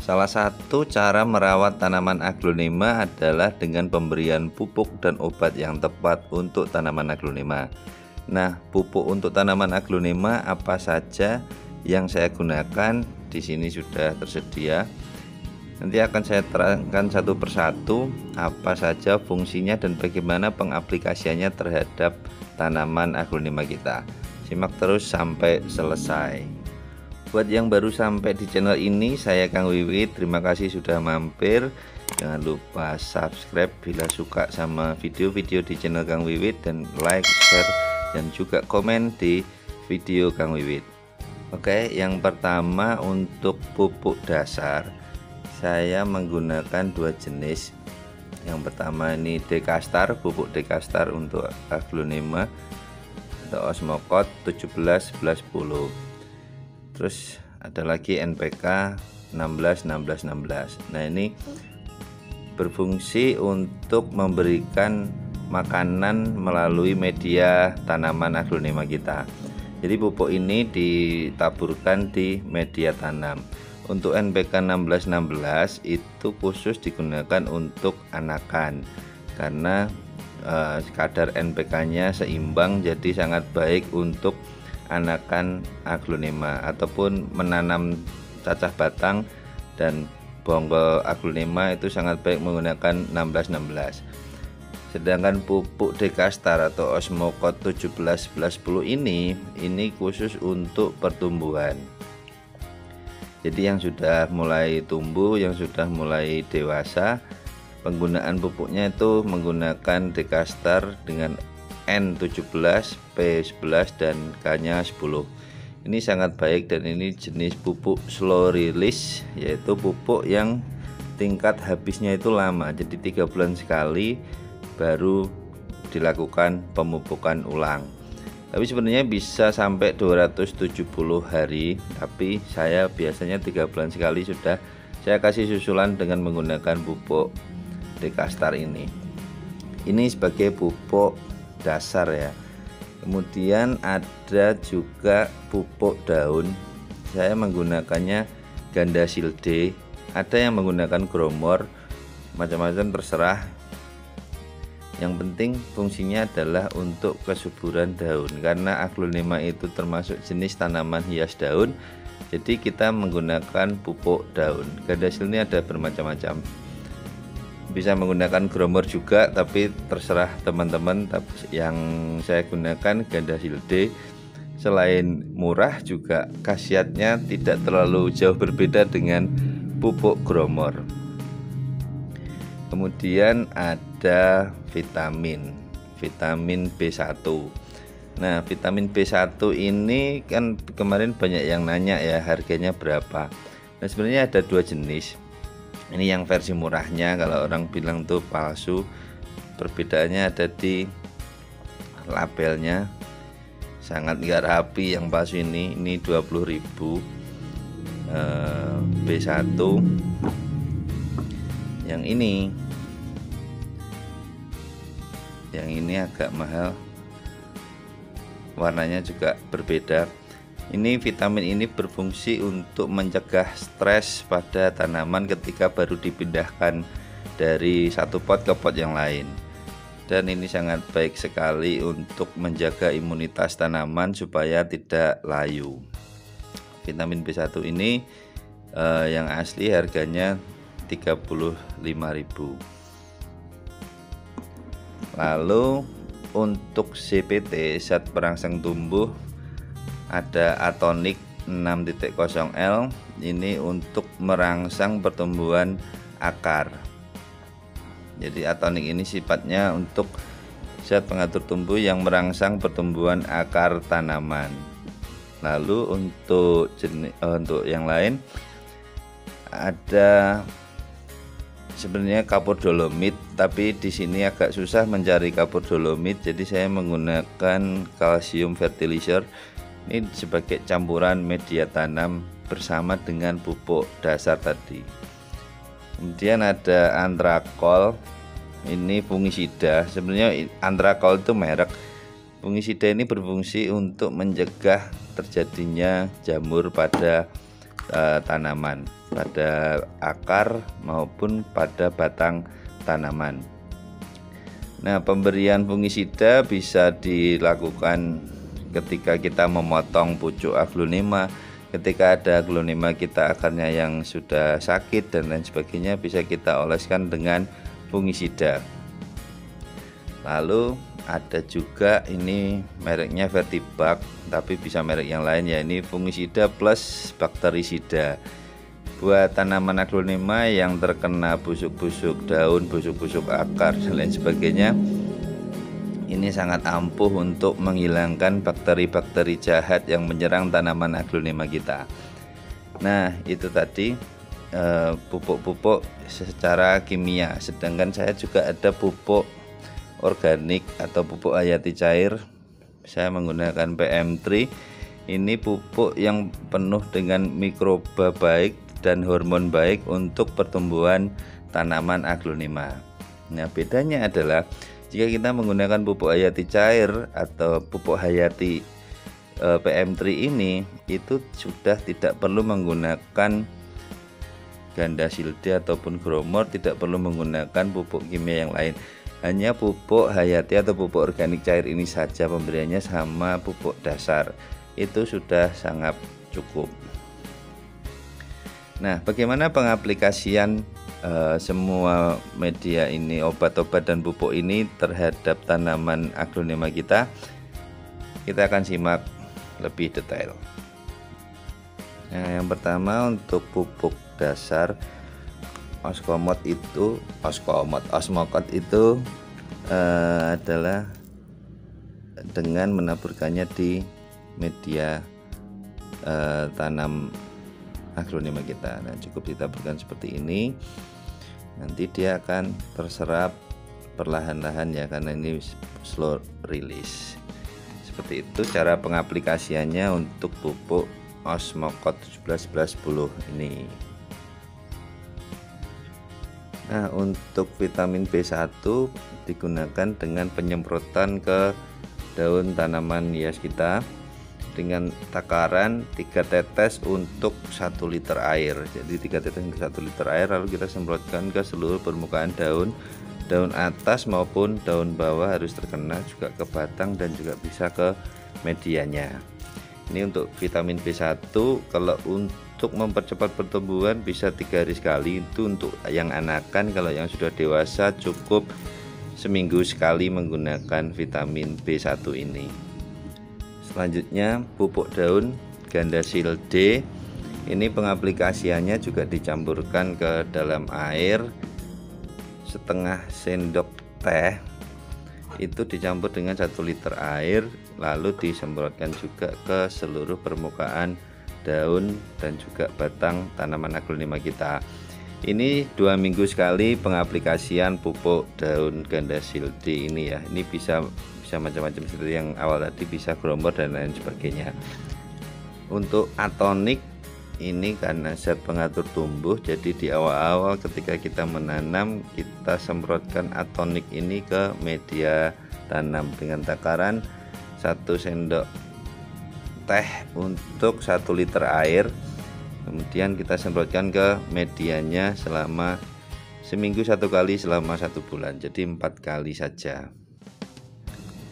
Salah satu cara merawat tanaman aglonema adalah dengan pemberian pupuk dan obat yang tepat untuk tanaman aglonema. Nah, pupuk untuk tanaman aglonema apa saja yang saya gunakan di sini sudah tersedia. Nanti akan saya terangkan satu persatu apa saja fungsinya dan bagaimana pengaplikasiannya terhadap tanaman aglonema kita. Simak terus sampai selesai. Buat yang baru sampai di channel ini, saya Kang Wiwit. Terima kasih sudah mampir. Jangan lupa subscribe bila suka sama video-video di channel Kang Wiwit, dan like, share, dan juga komen di video Kang Wiwit. Oke, yang pertama untuk pupuk dasar, saya menggunakan dua jenis. Yang pertama ini Dekastar, pupuk Dekastar untuk aglonema atau Osmocote 17-11-10. Terus ada lagi NPK 16-16-16. Nah, ini berfungsi untuk memberikan makanan melalui media tanaman aglonema kita. Jadi pupuk ini ditaburkan di media tanam. Untuk NPK 16-16 itu khusus digunakan untuk anakan, karena kadar NPK-nya seimbang, jadi sangat baik untuk anakan aglonema ataupun menanam cacah batang dan bonggol aglonema. Itu sangat baik menggunakan 16-16. Sedangkan pupuk Dekastar atau Osmocote 17-11-10 ini khusus untuk pertumbuhan. Jadi yang sudah mulai tumbuh, yang sudah mulai dewasa, penggunaan pupuknya itu menggunakan Dekastar dengan N17, P11, dan K-nya 10. Ini sangat baik, dan ini jenis pupuk slow release, yaitu pupuk yang tingkat habisnya itu lama. Jadi 3 bulan sekali baru dilakukan pemupukan ulang. Tapi sebenarnya bisa sampai 270 hari, tapi saya biasanya 3 bulan sekali sudah saya kasih susulan dengan menggunakan pupuk Dekastar ini. Ini sebagai pupuk dasar ya. Kemudian ada juga pupuk daun. Saya menggunakannya Gandasil D. Ada yang menggunakan Gromor, macam-macam terserah. Yang penting fungsinya adalah untuk kesuburan daun, karena aglonema itu termasuk jenis tanaman hias daun. Jadi kita menggunakan pupuk daun. Gandasil ini ada bermacam-macam. Bisa menggunakan Gromor juga, tapi terserah teman-teman. Yang saya gunakan Gandasil D. Selain murah, juga khasiatnya tidak terlalu jauh berbeda dengan pupuk Gromor. Kemudian ada vitamin B1. Nah, vitamin B1 ini kan kemarin banyak yang nanya ya, harganya berapa. Nah, sebenarnya ada dua jenis. Ini yang versi murahnya, kalau orang bilang tuh palsu. Perbedaannya ada di labelnya, sangat nggak rapi. Yang palsu ini 20.000 B1. Yang ini agak mahal, warnanya juga berbeda. Ini vitamin ini berfungsi untuk mencegah stres pada tanaman ketika baru dipindahkan dari satu pot ke pot yang lain. Dan ini sangat baik sekali untuk menjaga imunitas tanaman supaya tidak layu. Vitamin B1 ini yang asli harganya 35.000. Lalu untuk CPT, zat perangsang tumbuh, ada Atonik 6.0L. Ini untuk merangsang pertumbuhan akar. Jadi Atonik ini sifatnya untuk zat pengatur tumbuh yang merangsang pertumbuhan akar tanaman. Lalu untuk yang lain ada sebenarnya kapur dolomit, tapi di sini agak susah mencari kapur dolomit, jadi saya menggunakan calcium fertilizer. Ini sebagai campuran media tanam bersama dengan pupuk dasar tadi. Kemudian ada Antrakol, ini fungisida. Sebenarnya Antrakol itu merek. Fungisida ini berfungsi untuk mencegah terjadinya jamur pada tanaman. pada akar maupun pada batang tanaman. Nah, pemberian fungisida bisa dilakukan ketika kita memotong pucuk aglonema, ketika ada aglonema kita akarnya yang sudah sakit dan lain sebagainya, bisa kita oleskan dengan fungisida. Lalu ada juga ini mereknya Vertibak, tapi bisa merek yang lain ya, ini fungisida plus bakterisida. Buat tanaman aglonema yang terkena busuk-busuk daun, busuk-busuk akar dan lain sebagainya, ini sangat ampuh untuk menghilangkan bakteri-bakteri jahat yang menyerang tanaman aglonema kita. Nah, itu tadi pupuk-pupuk secara kimia. Sedangkan saya juga ada pupuk organik atau pupuk hayati cair. Saya menggunakan PM3. Ini pupuk yang penuh dengan mikroba baik dan hormon baik untuk pertumbuhan tanaman aglonema. Nah, bedanya adalah jika kita menggunakan pupuk hayati cair atau pupuk hayati PM3 ini, itu sudah tidak perlu menggunakan ganda silde ataupun gromor, tidak perlu menggunakan pupuk kimia yang lain. Hanya pupuk hayati atau pupuk organik cair ini saja pemberiannya sama pupuk dasar, itu sudah sangat cukup. Nah, bagaimana pengaplikasian semua media ini, obat-obat dan pupuk ini terhadap tanaman aglonema kita? Kita akan simak lebih detail. Nah, yang pertama untuk pupuk dasar osmokot itu adalah dengan menaburkannya di media tanam aglonema kita. Nah, cukup ditaburkan seperti ini, nanti dia akan terserap perlahan-lahan ya, karena ini slow release. Seperti itu cara pengaplikasiannya untuk pupuk Osmokot 171110 ini. Nah, untuk vitamin B1 digunakan dengan penyemprotan ke daun tanaman hias kita dengan takaran 3 tetes untuk 1 liter air. Jadi 3 tetes untuk 1 liter air, lalu kita semprotkan ke seluruh permukaan daun. Daun atas maupun daun bawah harus terkena, juga ke batang dan juga bisa ke medianya. Ini untuk vitamin B1. Kalau untuk mempercepat pertumbuhan bisa 3 hari sekali, itu untuk yang anakan. Kalau yang sudah dewasa cukup seminggu sekali menggunakan vitamin B1 ini. Selanjutnya pupuk daun Gandasil D. Ini pengaplikasiannya juga dicampurkan ke dalam air setengah sendok teh, itu dicampur dengan 1 liter air, lalu disemprotkan juga ke seluruh permukaan daun dan juga batang tanaman aglonema kita. Ini 2 minggu sekali pengaplikasian pupuk daun Gandasil D ini ya. Ini bisa macam-macam seperti yang awal tadi, bisa gromor dan lain sebagainya. Untuk atonik ini karena zat pengatur tumbuh, jadi di awal-awal ketika kita menanam kita semprotkan atonik ini ke media tanam dengan takaran 1 sendok teh untuk 1 liter air. Kemudian kita semprotkan ke medianya selama seminggu 1 kali selama 1 bulan, jadi 4 kali saja.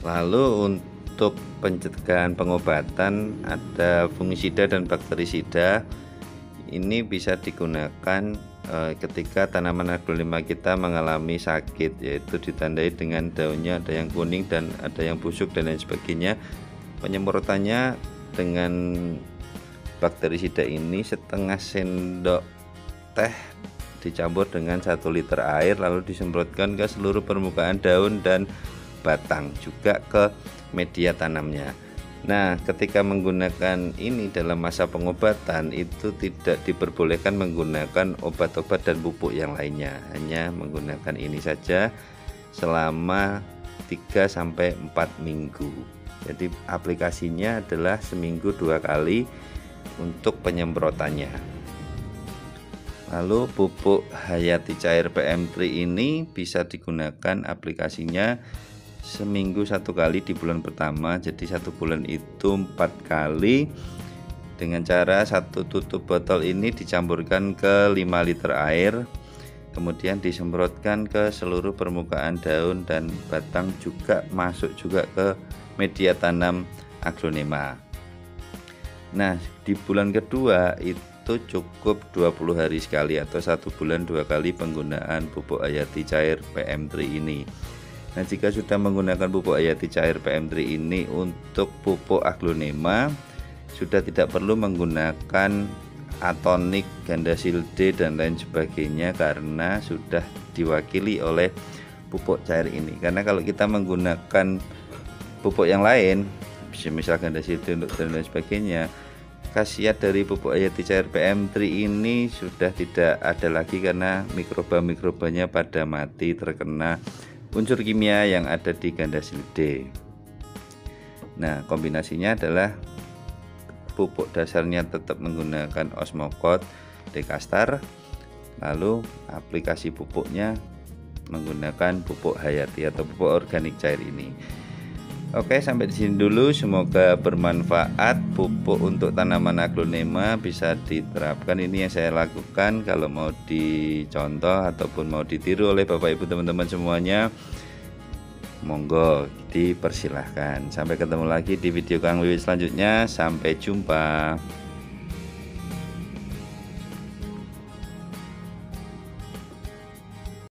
Lalu untuk pencegahan pengobatan ada fungisida dan bakterisida. Ini bisa digunakan ketika tanaman aglonema kita mengalami sakit, yaitu ditandai dengan daunnya ada yang kuning dan ada yang busuk dan lain sebagainya. Penyemprotannya dengan bakterisida ini setengah sendok teh dicampur dengan 1 liter air, lalu disemprotkan ke seluruh permukaan daun dan batang, juga ke media tanamnya. Nah, ketika menggunakan ini dalam masa pengobatan itu tidak diperbolehkan menggunakan obat-obat dan pupuk yang lainnya, hanya menggunakan ini saja selama 3-4 minggu. Jadi aplikasinya adalah seminggu 2 kali untuk penyemprotannya. Lalu pupuk hayati cair PM3 ini bisa digunakan aplikasinya seminggu 1 kali di bulan pertama. Jadi 1 bulan itu 4 kali dengan cara satu tutup botol ini dicampurkan ke 5 liter air, kemudian disemprotkan ke seluruh permukaan daun dan batang, juga masuk juga ke media tanam aglonema. Nah, di bulan kedua itu cukup 20 hari sekali atau 1 bulan 2 kali penggunaan pupuk hayati cair PM3 ini. Nah, jika sudah menggunakan pupuk hayati cair PM3 ini untuk pupuk aglonema, sudah tidak perlu menggunakan atonik, gandasil D dan lain sebagainya, karena sudah diwakili oleh pupuk cair ini. Karena kalau kita menggunakan pupuk yang lain, misalkan gandasil D dan lain sebagainya, khasiat dari pupuk hayati cair PM3 ini sudah tidak ada lagi, karena mikroba-mikrobanya pada mati terkena unsur kimia yang ada di gandasil D. Nah, kombinasinya adalah pupuk dasarnya tetap menggunakan Osmocote Dekastar, lalu aplikasi pupuknya menggunakan pupuk hayati atau pupuk organik cair ini. Oke, sampai di sini dulu. Semoga bermanfaat. Pupuk untuk tanaman aglonema bisa diterapkan. Ini yang saya lakukan. Kalau mau dicontoh ataupun mau ditiru oleh Bapak Ibu teman-teman semuanya, monggo dipersilahkan. Sampai ketemu lagi di video Kang Wiwit selanjutnya. Sampai jumpa.